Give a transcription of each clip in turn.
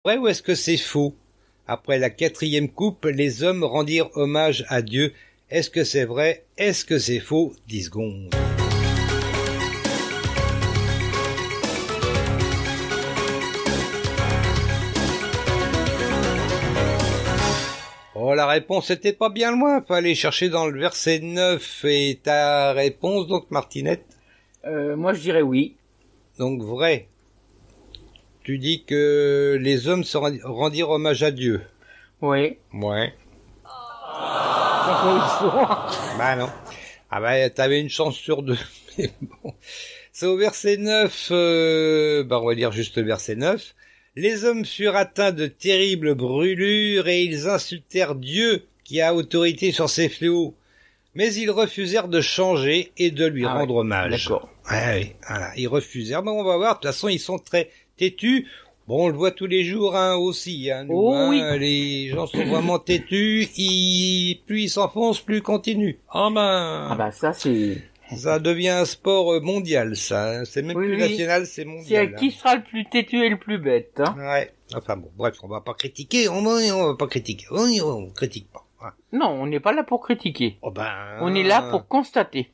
Vrai ou est-ce que c'est faux? Après la 4e coupe, les hommes rendirent hommage à Dieu. Est-ce que c'est vrai? Est-ce que c'est faux? 10 secondes. Oh, la réponse était pas bien loin. Fallait chercher dans le verset 9. Et ta réponse, donc, Martinette? Moi, je dirais oui. Donc, vrai. Tu dis que les hommes se rendirent hommage à Dieu. Oui. Ouais. Bah non. Ah bah, t'avais une chance sur 2. Mais bon. C'est au verset 9. On va lire juste le verset 9. Les hommes furent atteints de terribles brûlures et ils insultèrent Dieu qui a autorité sur ces fléaux. Mais ils refusèrent de changer et de lui rendre hommage. D'accord. Ouais, voilà. Ils refusèrent. Bon, on va voir. De toute façon, ils sont très têtus. Bon, on le voit tous les jours, aussi, nous, oui. Les gens sont vraiment têtus. Plus ils s'enfoncent, plus ils continuent. Ça, c'est... Ça devient un sport mondial, ça. C'est même plus national, c'est mondial. C'est qui sera le plus têtu et le plus bête, hein. Ouais. Enfin bon, bref, on va pas critiquer. On va pas critiquer. On critique pas. Ouais. Non, on n'est pas là pour critiquer. On est là pour constater.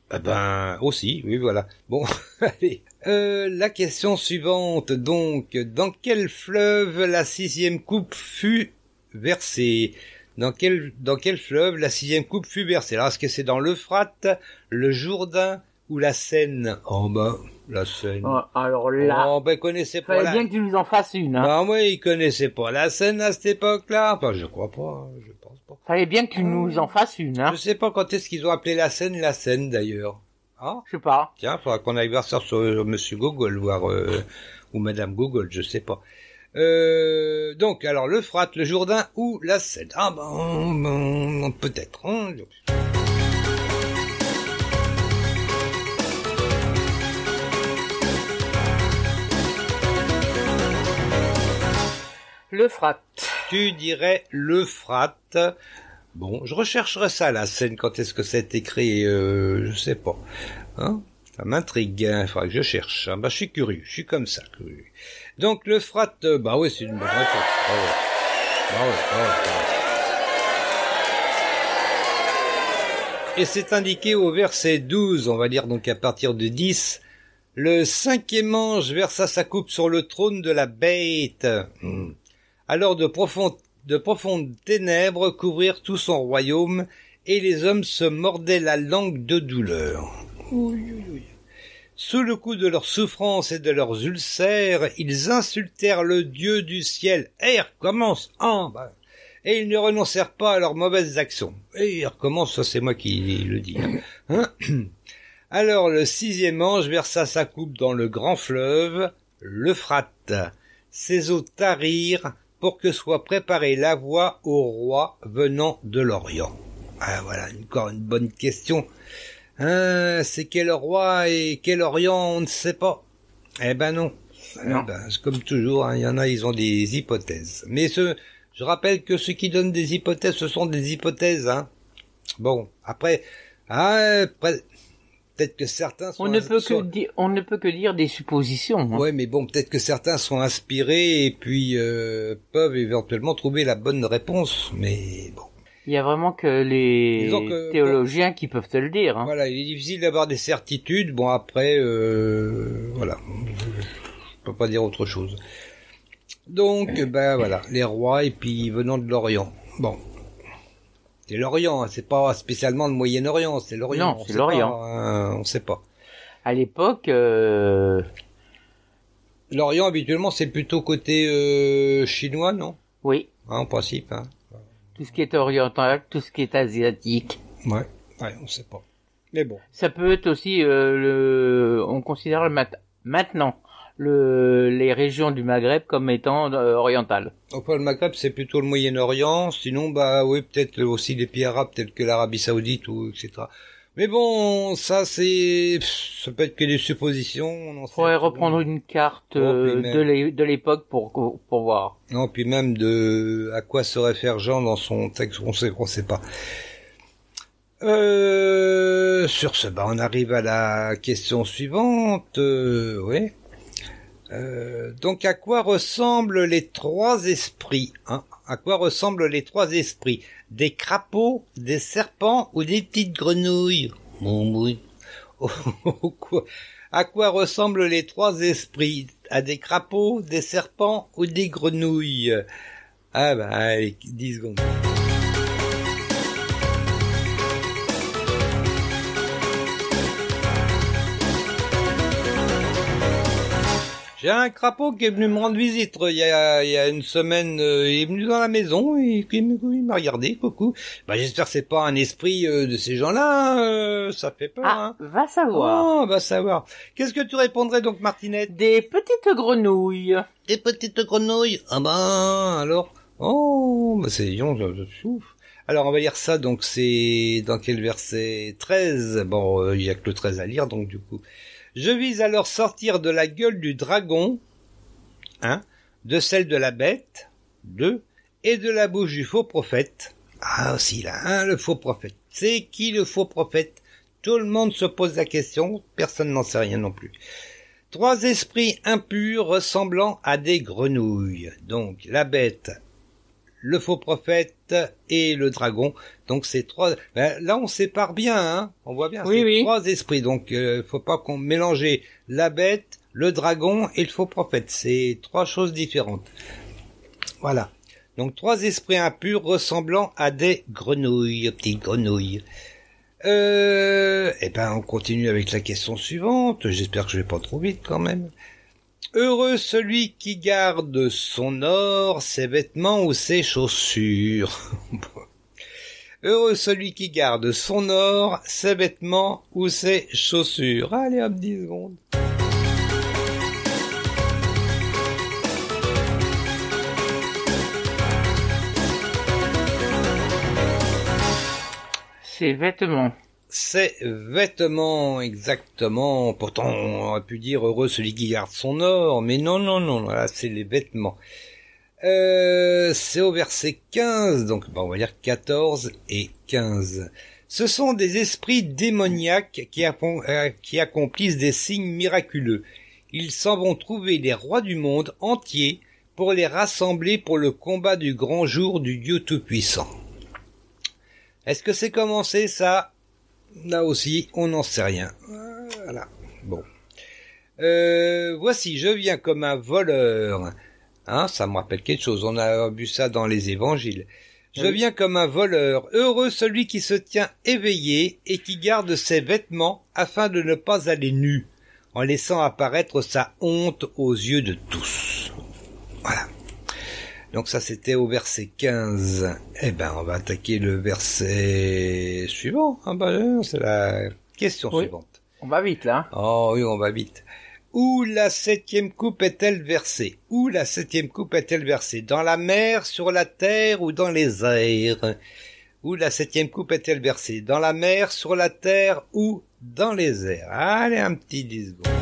Aussi, oui, voilà. Bon, allez. La question suivante, donc. Dans quel fleuve la 6e coupe fut versée? Dans quel fleuve la 6e coupe fut versée? Alors, est-ce que c'est dans l'Euphrate, le Jourdain ou la Seine? La Seine. Alors là. Ils connaissaient pas fallait bien que tu nous en fasses une, ils connaissaient pas la Seine à cette époque-là. Enfin, je crois pas, je pense pas. Fallait bien que tu nous en fasses une, Je sais pas quand est-ce qu'ils ont appelé la Seine, d'ailleurs. Je sais pas. Tiens, faudra qu'on aille voir ça sur Monsieur Google, voir, ou Madame Google, je sais pas. Donc, alors, l'Euphrate, le Jourdain ou la Seine? Peut-être. L'Euphrate. Tu dirais l'Euphrate. Bon, je rechercherai ça, la Seine, quand est-ce que c'est écrit, je sais pas. Ça m'intrigue, il faudra que je cherche. Je suis curieux, je suis comme ça, curieux. Donc, l'Euphrate, oui, c'est une bonne réponse. Et c'est indiqué au verset 12, on va dire donc à partir de 10. Le 5e ange versa sa coupe sur le trône de la bête. Alors de profondes ténèbres couvrirent tout son royaume, et les hommes se mordaient la langue de douleur. Sous le coup de leurs souffrances et de leurs ulcères, ils insultèrent le Dieu du ciel. Et ils recommencent. Et ils ne renoncèrent pas à leurs mauvaises actions. Et ils recommencent, ça c'est moi qui le dis. Alors le 6e ange versa sa coupe dans le grand fleuve, l'Euphrate. Ses eaux tarirent pour que soit préparée la voie au roi venant de l'Orient. Voilà, encore une bonne question. C'est quel roi et quel Orient, on ne sait pas. Non. C'est comme toujours, il y en a, ils ont des hypothèses. Mais je rappelle que ceux qui donnent des hypothèses, ce sont des hypothèses, Bon, après, peut-être que certains sont... On ne peut que dire des suppositions. Ouais, mais bon, peut-être que certains sont inspirés et puis peuvent éventuellement trouver la bonne réponse, mais bon. Il y a vraiment que les théologiens qui peuvent te le dire. Voilà, il est difficile d'avoir des certitudes. Bon, après, voilà, je peux pas dire autre chose. Donc, voilà, les rois et puis venant de l'Orient. Bon. C'est l'Orient, c'est pas spécialement le Moyen-Orient, c'est l'Orient. Non, c'est l'Orient. On sait pas. À l'époque, l'Orient, habituellement, c'est plutôt côté chinois, non? Oui. En principe, Tout ce qui est oriental, tout ce qui est asiatique. Ouais, on sait pas. Mais bon. Ça peut être aussi on considère maintenant les régions du Maghreb comme étant orientales. Enfin, le Maghreb, c'est plutôt le Moyen-Orient. Sinon, oui, peut-être aussi les pays arabes, tels que l'Arabie Saoudite ou etc. Mais bon, ça peut être que des suppositions. On faudrait reprendre une carte de l'époque pour voir. Non, puis même à quoi se réfère Jean dans son texte, on sait pas. Sur ce, on arrive à la question suivante. Oui. Donc à quoi ressemblent les trois esprits, hein? À quoi ressemblent les trois esprits? Des crapauds, des serpents ou des petites grenouilles? Bon, oui. À quoi ressemblent les trois esprits? À des crapauds, des serpents ou des grenouilles? Ah bah, allez, 10 secondes. J'ai un crapaud qui est venu me rendre visite il y a une semaine. Il est venu dans la maison et il m'a regardé, coucou. Bah j'espère que c'est pas un esprit de ces gens-là. Ça fait peur. Ah, hein. va savoir. Oh, va savoir. Qu'est-ce que tu répondrais donc, Martinette? Des petites grenouilles. Des petites grenouilles. Ah ben alors. Oh, bah c'est souffle. Alors on va lire ça. Donc c'est dans quel verset? 13. Bon, il y a que le 13 à lire, donc du coup. Je vis alors sortir de la gueule du dragon, 1, de celle de la bête, 2, et de la bouche du faux prophète. Ah aussi là, hein, le faux prophète. C'est qui le faux prophète? Tout le monde se pose la question, personne n'en sait rien non plus. 3 esprits impurs ressemblant à des grenouilles. Donc la bête, le faux prophète et le dragon. Donc c'est 3. Ben, là on sépare bien, hein. On voit bien. Oui, oui. 3 esprits. Donc faut pas qu'on mélange la bête, le dragon et le faux prophète. C'est 3 choses différentes. Voilà. Donc 3 esprits impurs ressemblant à des grenouilles, petites grenouilles. Eh ben on continue avec la question suivante. J'espère que je vais pas trop vite quand même. Heureux celui qui garde son or, ses vêtements ou ses chaussures. Heureux celui qui garde son or, ses vêtements ou ses chaussures. Allez hop, 10 secondes. Ses vêtements. Ses vêtements, exactement. Pourtant, on aurait pu dire heureux celui qui garde son or, mais non, là, c'est les vêtements. C'est au verset 15, donc on va dire 14 et 15. Ce sont des esprits démoniaques qui accomplissent des signes miraculeux. Ils s'en vont trouver les rois du monde entier pour les rassembler pour le combat du grand jour du Dieu Tout-Puissant. Est-ce que c'est commencé ça? Là aussi, on n'en sait rien. Voilà. Bon. Voici, je viens comme un voleur. Hein, ça me rappelle quelque chose. On a vu ça dans les évangiles. Je viens comme un voleur. Heureux celui qui se tient éveillé et qui garde ses vêtements afin de ne pas aller nu, en laissant apparaître sa honte aux yeux de tous. Voilà. Donc ça c'était au verset 15. Eh ben on va attaquer le verset suivant. Ah ben c'est la question suivante. On va vite là. Oh oui, on va vite. Où la 7e coupe est-elle versée? Où la 7e coupe est-elle versée? Dans la mer, sur la terre ou dans les airs? Où la 7e coupe est-elle versée? Dans la mer, sur la terre ou dans les airs? Allez, un petit 10 secondes.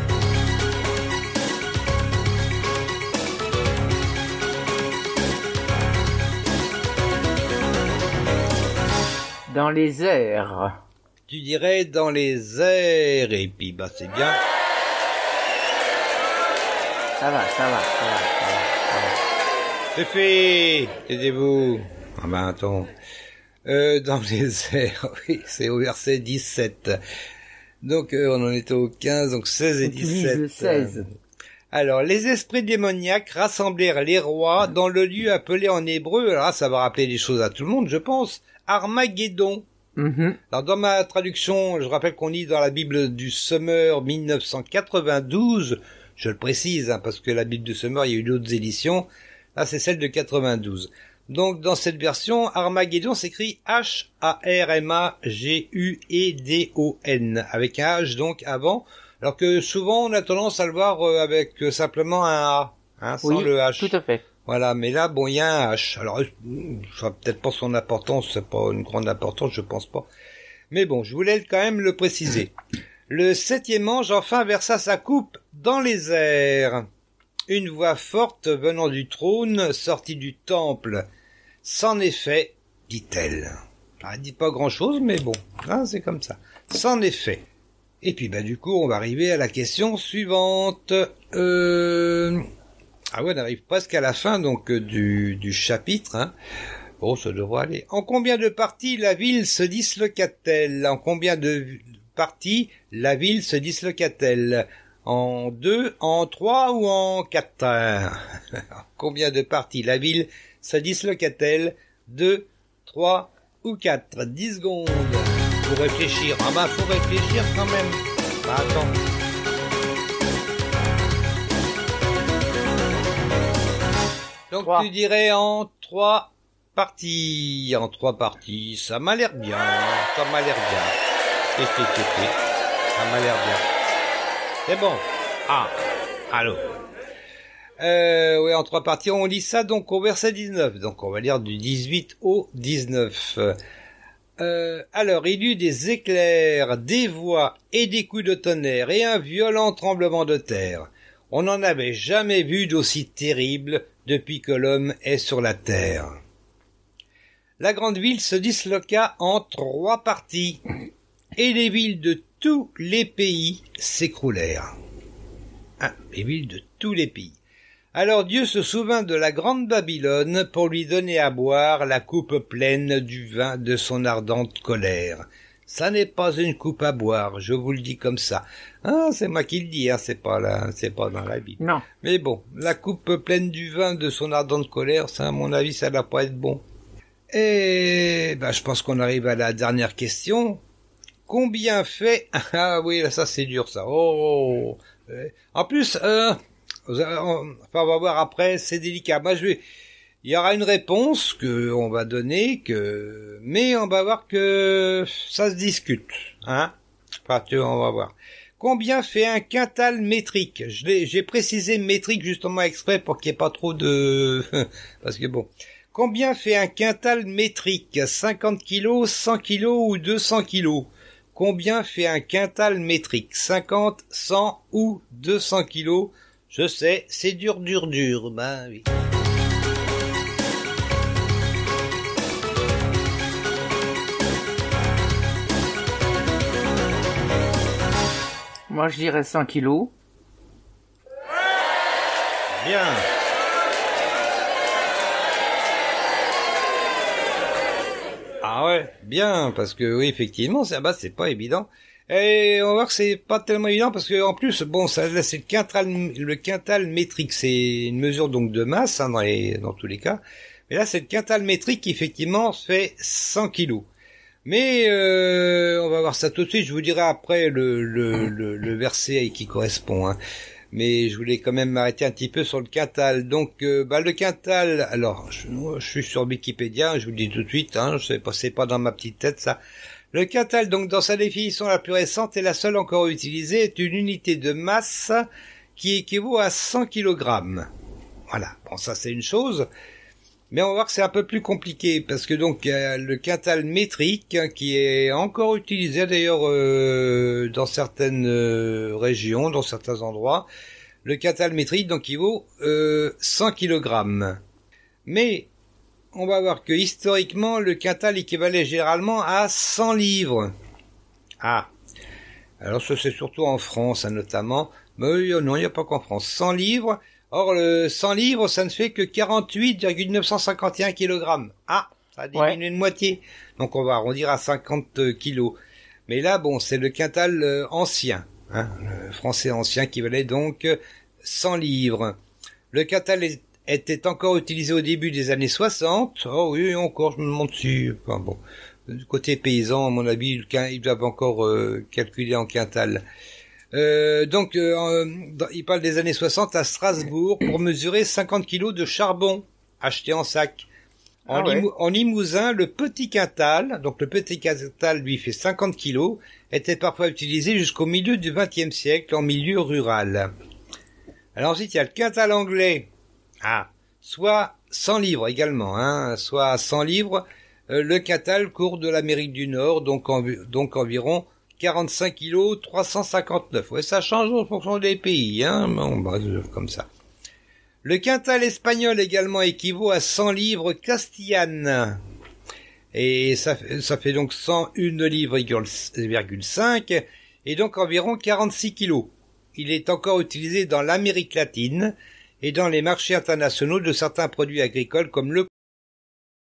Dans les airs. Tu dirais dans les airs, et puis bah c'est bien. Ça va. C'est fait. Taisez-vous. Ah ben attends. Dans les airs, oui, c'est au verset 17. Donc on en était au 15, donc 16 et 17. Le 16. Alors, les esprits démoniaques rassemblèrent les rois dans le lieu appelé en hébreu, alors là, ça va rappeler des choses à tout le monde, je pense, Armageddon. Alors, dans ma traduction, je rappelle qu'on lit dans la Bible du Summer 1992, je le précise, hein, parce que la Bible du Summer, il y a eu d'autres éditions, là, c'est celle de 92. Donc, dans cette version, Armageddon s'écrit H-A-R-M-A-G-U-E-D-O-N, avec un H, donc, avant, alors que souvent, on a tendance à le voir avec simplement un A, hein, sans le H. Tout à fait. Voilà, mais là, bon, il y a un H. Alors, ça n'a peut-être pas son importance, c'est pas une grande importance, je pense pas. Mais bon, je voulais quand même le préciser. Le 7e ange, enfin, versa sa coupe dans les airs. Une voix forte venant du trône sortit du temple. C'en est fait, dit-elle. Elle dit pas grand-chose, mais bon, hein, c'est comme ça. C'en est fait. Et puis, du coup, on va arriver à la question suivante. Ah ouais, on arrive presque à la fin donc du chapitre. Hein. Bon, ça devrait aller. En combien de parties la ville se disloqua-t-elle? En combien de parties la ville se disloqua-t-elle? En 2, en 3 ou en 4? En combien de parties la ville se disloqua-t-elle? 2, 3 ou 4? 10 secondes pour réfléchir. Ah bah, faut réfléchir quand même. Bah, attends. Donc 3. Tu dirais en 3 parties. En 3 parties, ça m'a l'air bien. Ça m'a l'air bien. Ça m'a l'air bien. C'est bon. Ah, allô. Oui, en 3 parties, on lit ça donc au verset 19. Donc on va lire du 18 au 19. Alors, il y eut des éclairs, des voix et des coups de tonnerre et un violent tremblement de terre. On n'en avait jamais vu d'aussi terrible depuis que l'homme est sur la terre. La grande ville se disloqua en 3 parties et les villes de tous les pays s'écroulèrent. Ah, les villes de tous les pays. Alors Dieu se souvint de la grande Babylone pour lui donner à boire la coupe pleine du vin de son ardente colère. Ça n'est pas une coupe à boire, je vous le dis comme ça. Ah, c'est moi qui le dis, hein, c'est pas dans la Bible. Non. Mais bon, la coupe pleine du vin de son ardente colère, ça, à mon avis, ça va pas être bon. Et, je pense qu'on arrive à la dernière question. Combien fait... Ah oui, là, ça c'est dur, ça. Oh. En plus, on va voir après, c'est délicat. Il y aura une réponse que on va donner, mais on va voir que ça se discute, hein. On va voir. Combien fait un quintal métrique? J'ai précisé métrique justement exprès pour qu'il n'y ait pas trop de... Parce que bon... Combien fait un quintal métrique? 50 kilos, 100 kilos ou 200 kilos? Combien fait un quintal métrique? 50, 100 ou 200 kilos? Je sais, c'est dur. Ben oui. Moi, je dirais 100 kilos. Bien. Ah ouais, bien, parce que oui, effectivement, c'est pas évident. Et on va voir que c'est pas tellement évident parce que en plus, bon, ça là, c'est le quintal métrique, c'est une mesure donc de masse hein, dans tous les cas. Mais là, c'est le quintal métrique qui effectivement fait 100 kilos. Mais on va voir ça tout de suite. Je vous dirai après le verset qui correspond. Hein. Mais je voulais quand même m'arrêter un petit peu sur le quintal. Donc, le quintal, alors, je suis sur Wikipédia, je vous le dis tout de suite, hein, c'est pas dans ma petite tête, ça. Le quintal, donc, dans sa définition la plus récente et la seule encore utilisée, est une unité de masse qui équivaut à 100 kg. Voilà. Bon, ça, c'est une chose. Mais on va voir que c'est un peu plus compliqué, parce que donc, le quintal métrique, hein, qui est encore utilisé d'ailleurs dans certaines régions, dans certains endroits, le quintal métrique, donc, il vaut 100 kg. Mais, on va voir que historiquement, le quintal équivalait généralement à 100 livres. Ah, alors ça c'est surtout en France, hein, notamment. Mais non, il n'y a pas qu'en France. 100 livres... Or, le 100 livres, ça ne fait que 48,951 kg. Ah, ça a diminué de moitié. Donc, on va arrondir à 50 kilos. Mais là, bon, c'est le quintal ancien, hein, le français ancien qui valait donc 100 livres. Le quintal était encore utilisé au début des années 60. Oh oui, encore, je me demande si... Enfin, bon, du côté paysan, à mon avis, ils doivent encore calculer en quintal. Il parle des années 60 à Strasbourg pour mesurer 50 kilos de charbon acheté en sac. En Limousin, le petit quintal, donc le petit quintal lui fait 50 kilos, était parfois utilisé jusqu'au milieu du XXe siècle en milieu rural. Alors ensuite, il y a le quintal anglais. Ah, soit 100 livres également, hein, soit 100 livres. Le quintal court de l'Amérique du Nord, donc environ 45 kilos, 359. Ouais, ça change en fonction des pays, hein. Bon, comme ça. Le quintal espagnol également équivaut à 100 livres castillanes. Et ça fait donc 101 livres,5 et donc environ 46 kilos. il est encore utilisé dans l'Amérique latine et dans les marchés internationaux de certains produits agricoles comme le